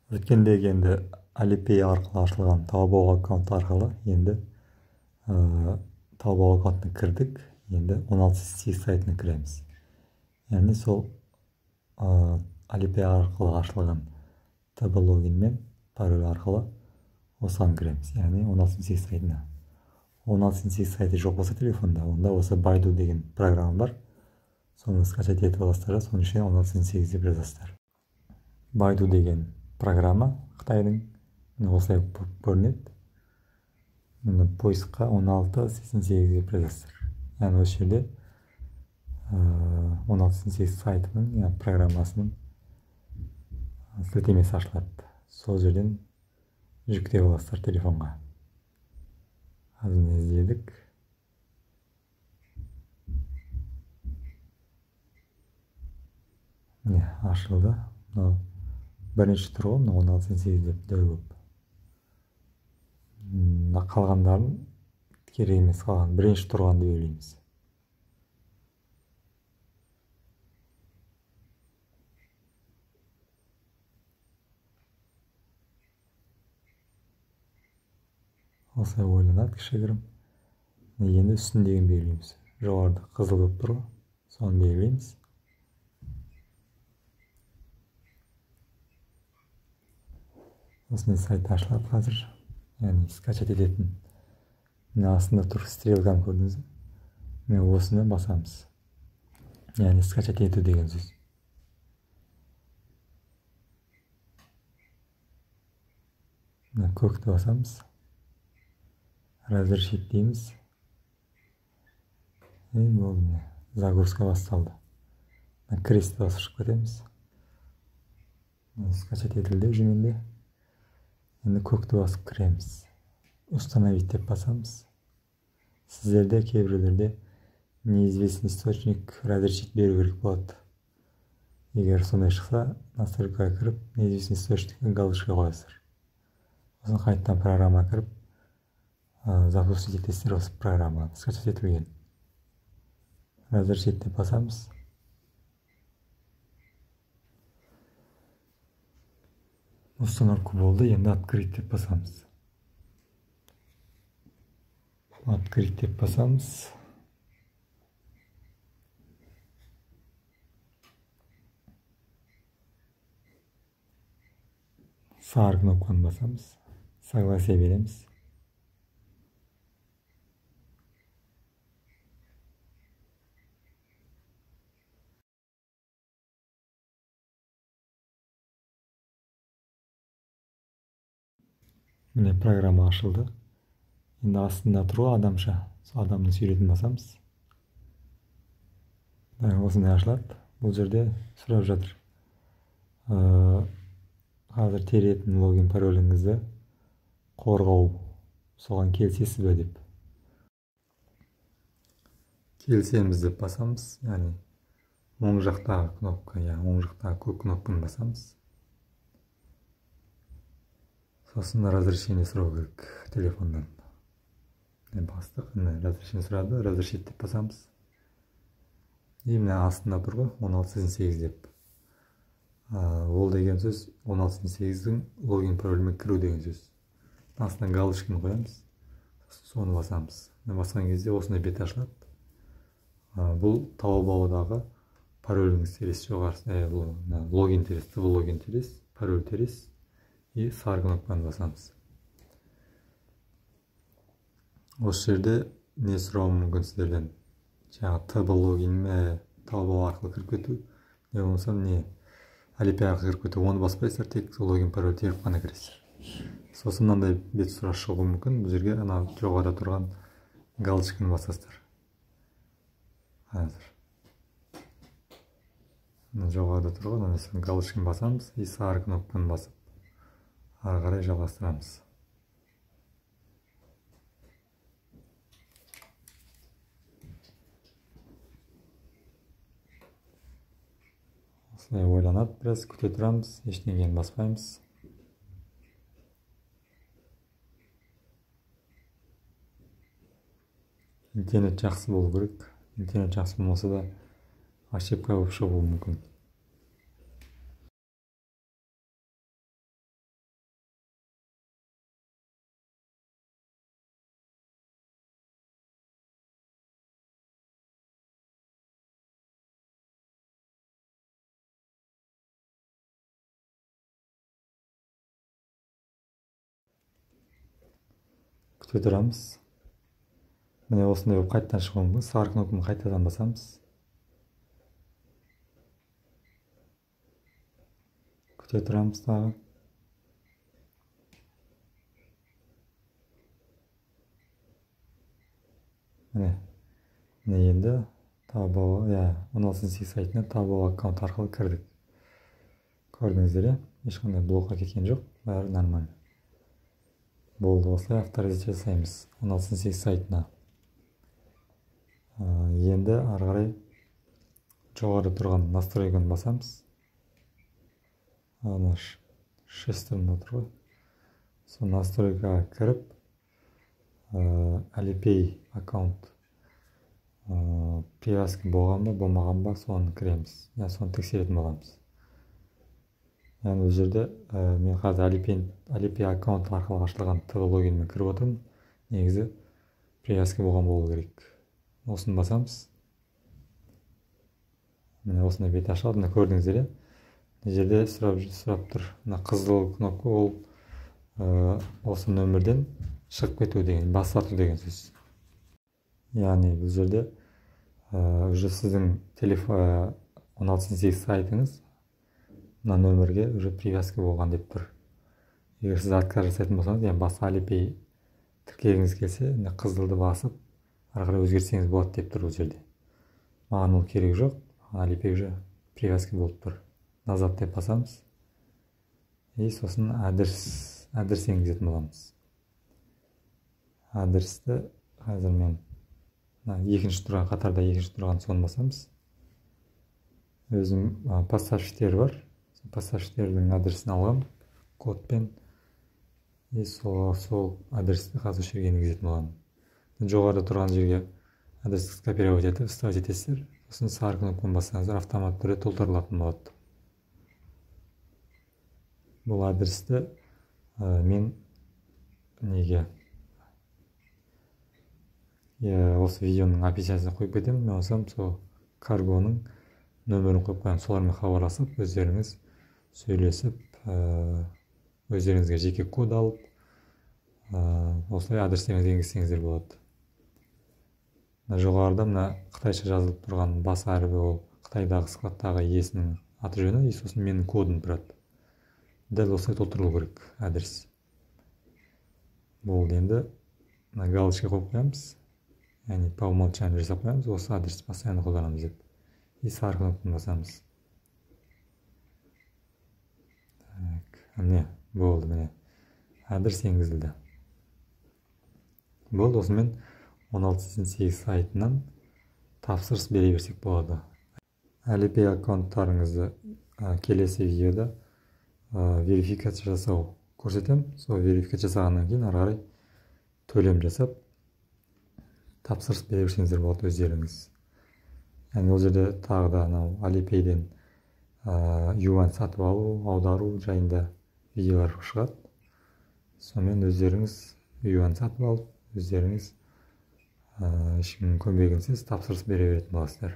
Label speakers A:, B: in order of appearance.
A: Өткендегі енді Alipay арқылы ашылған Taobao аккаунт арқылы енді Taobao аккаунтына кірдік. Енді 16.8 сайтына кіреміз. Яғни сол Alipay арқылы ашылған TB логин мен пароль арқылы осыған кіреміз. Яғни 16.8 сайтына. 16.8 сайты жоқ болса телефонда, онда осы Baidu деген программа бар. Соны скачать етіп аласыздар, соның ішіне 16.8 деп жазасыздар. Baidu деген программа Қытайдың осылай көрінеді. Мұны поискқа 16.8 деп жазасыздар. Яғни осы жерде 16.8 сайтының программасының сілтемесі ашылады. Сол жерден жүктеп аласыздар телефонға. Қазір іздедік. Міне ашылды. Бірінші тұр ғой, 16.8 деп дәл көп. Қалғандарын керек емес, қалған бірінші тұрған деп ойлаймыз. Осылай ойланады кішігірім. Енді үстіндегін белгілейміз. Жоғарыда қызыл болып тұр ғой, соны белгілейміз. Осындай сайт ашылады қазір. Яғни скачать ететін. Мына астында тұр стрелканы көрдіңіз. Міне осыны басамыз. Яғни скачать ету деген сөз. Мына көкті басамыз. Разрешить дейміз. Болды. Загрузка басталды. Крестті басып шығып кетеміз. Скачать етілді жүменде. Енді көкті басып кіреміз. Установить деп басамыз. Сіздерде кейбіреулерде неизвестный источник разрешить беру керек болады. Егер сондай шықса, настройкаға кіріп, неизвестный источникті галочка қоясыздар. Сосын қайтадан программа кіріп, запустить етесіздер осы программаны, скачать етілген. Разрешить деп басамыз. Установка болды, енді открыть деп басамыз. Открыть деп басамыз. Сары кнопканы басамыз. Согласие береміз. Міне программа ашылды. Енді астында тұр ғой адамша. Сол адамның суретін басамыз. Осындай ашылады. Бұл жерде сұрап жатыр. Қазір теретін логин пароліңізді қорғау. Соған келсесіз бе деп. Келсеміз деп басамыз. Яғни оң жақтағы кнопка, оң жақтағы көк кнопканы басамыз. Сосын разрешение сұрау керек телефондан. Бастық, разрешение сұрады, разрешить деп басамыз. Міне астында тұр ғой, 16.8 деп. Ол деген сөз 16.8-дің логин паролімен кіру деген сөз. Астына галочканы қоямыз. Соны басамыз. Басқан кезде осындай бет ашылады. Бұл Taobao'дағы пароліңіз терес жоғарысы, логин терес, TB логин терес, пароль терес. И сары кнопканы басамыз. Осы жерде не сұрауы мүмкін сіздерден? Жаңағы TB логин ме, Taobao арқылы кіріп кету, не болмаса не Alipay арқылы кіріп кету, оны баспайсыздар, тек логин пароль теріп қана кіресіздер. Сосын мынандай бет сұраш шығуы мүмкін. Бұл жерге ана жоғарыда тұрған галочканы басасыздар. Қазір. Жоғарыда тұрған галочканы басамыз и сары кнопканы басып ары қарай жалғастырамыз. Осылай ойланады, біраз күте тұрамыз, ештеңені баспаймыз. Интернет жақсы болу керек. Интернет жақсы болмаса да ошибка болып шығуы мүмкін. күте тұрамыз. Міне осындай болып қайтадан шығуы мүмкін. Сары кнопканы қайтадан басамыз. Күте тұрамыз тағы. Міне енді Taobao, 16 сайтына Taobao аккаунт арқылы кірдік. Көрдіңіздер, ешқандай блокқа кеткен жоқ, бәрі нормально. Болды, осылай авторизация жасаймыз 16 сайтына. Енді ары қарай жоғарыда тұрған настройканы басамыз. Ана шестірінде тұр ғой. Сол настройкаға кіріп, Alipay аккаунт привязка болған ба, болмаған ба, соны кіреміз. Соны тексеретін боламыз. Бұл жерде мен қазір Alipay аккаунт арқылы ашылған логинмен кіріп отырмын. Негізі привязка болған болу керек. Осыны басамыз. Міне осындай бет ашылады. Мына көрдіңіздер, мына жерде сұрап тұр. Мына қызыл кнопка ол осы нөмірден шығып кету деген, бас тарту деген сөз. Яғни бұл жерде уже сіздің 16 сайтыңыз мына нөмірге уже привязка болған деп тұр. Егер сіз отказ жасайтын болсаңыз, яғни басқа Alipay тіркегіңіз келсе, қызылды басып, ары қарай өзгертсеңіз болады деп тұр бұл жерде. Маған ол керек жоқ. Alipay уже привязка болып тұр. Назад деп басамыз. Сосын адрес енгізетін боламыз. Адресті қазір мен екінші тұрған қатарда екінші тұрған соны басамыз. Өзім поставщиктер бар. Поставщиктердің адресін алғам кодпен. Сол адресті қазір осы жерге енгізетін боламын. Жоғарыда тұрған жерге адресті копировать етіп, вставить етесіздер. Сосын сары кнопканы бассаңыздар автомат түрде толтырылатын болады. Бұл адресті мен неге осы видеоның описаниясына қойып кетемін. Мен олсам сол каргоның нөмірін қойып қоямын. Солармен хабарласып, өздеріңіз сөйлесіп, өздеріңізге жеке код алып, осылай адрестеріңізді енгізсеңіздер болады. Жоғарыда мына қытайша жазылып тұрған бас әріпі ол Қытайдағы складтағы иесінің аты жөні, сосын менің кодым тұрады. Дәл осылай толтырылу керек адрес. Болды, енді галочка қойып қоямыз. Яғни по умолчанию жасап қоямыз, осы адресті постоянно қолданамыз деп. Сары кнопканы басамыз. Міне, болды, міне. Адрес енгізілді. Болды, осымен 16 сайтынан тапсырыс бере берсек болады. Alipay аккаунттарыңызды келесі видеода верификация жасау көрсетемін. Сол верификация жасағаннан кейін ары қарай төлем жасап тапсырыс бере берсеңіздер болады өздеріңіз. Ол жерде тағы да Alipay'ден юань сатып алу, аудару жайында видеолар шығады. Сонымен өздеріңіз юань сатып алып, өздеріңіз ешкімнің көмегінсіз тапсырыс бере беретін боласыздар.